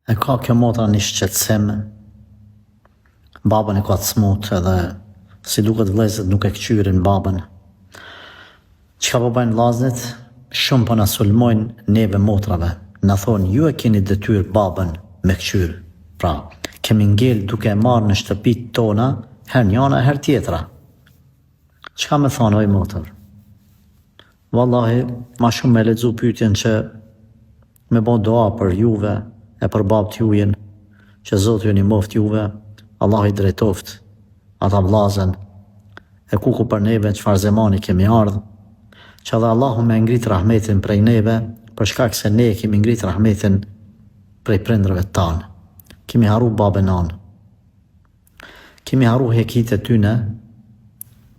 E ka kjo motra një shqetësim, babën e ka të smut edhe si duket vëllezërit nuk e kqyrin babën. Çka po bëjnë vllazët? Shumë po na sulmojnë neve motrave. Na thonë ju e keni detyrë babën me kqyr. Pra, kemi ngel duke e marrë në shtëpitë tona her njëra her tjetra. Çka me thonë oj motër? Wallahi, ma shumë me lexu pyetjen që me bo doa për juve e për babët jujen, që Zoti ju një moft juve, Allah i drejtoft, ata vllazën, e kuku për neve çfarë zemani kemi ardhë, që dhe Allahu me ngrit rahmetin prej neve, për shkak se ne kemi ngrit rahmetin prej prindrëve tanë. Kemi haru babën nanë. Kemi haru hekit e tyne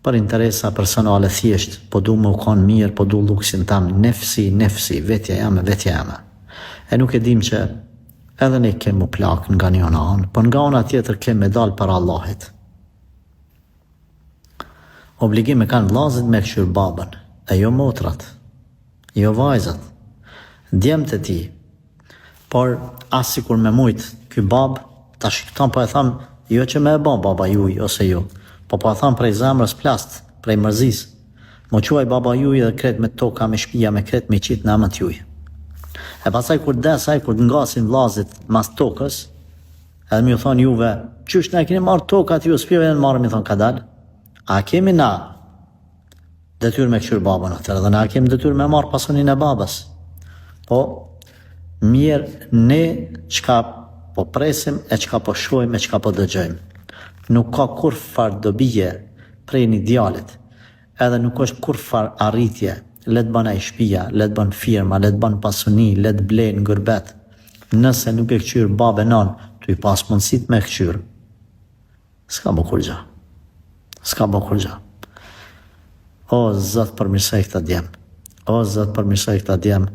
për interesa personale thjesht, po du më u konë mirë, po du luksin tam, nefsi, vetja jame. E nuk e dim që edhe ne kemi u plak nga një anë, po nga ona tjetër kemi medal për Allahit. Obligime kanë vllazët me këshyr babën, e jo motrat, jo vajzat, djemët e ti. Por as sikur me mujt ky bab, tash këtan po e tham, jo që me e ba baba juj ose jo, po e tham prej zemrës plast, prej mërzis. Mo quaj baba juj dhe kret me toka, me shpia, me kret me qit në amët juj. E pasaj kur desaj, kur ngasin vllazit mas tokës, edhe mi u thonë juve, qysh ne keni marrë tokat ju, s'pjeve në marrë, mi thonë kadal, a kemi na detyr me këshyr babën atër, dhe na kemi detyr me marrë pasunin e babës. Po, mirë ne qka po presim e qka po shojmë e qka po dëgjojmë. Nuk ka kur far dobije prej një djalit, edhe nuk është kur far arritje, le të bën ai shtëpia, le të bën firma, le të bën pasuni, le të blen gërbet. Nëse nuk e kqyr babën nan, tu i pas mundësit me kqyr. S'ka bo kur gja. O Zot përmirësoj këta djem. O Zot përmirësoj këta djem.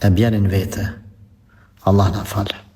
E bjenin vete. Allah na falë.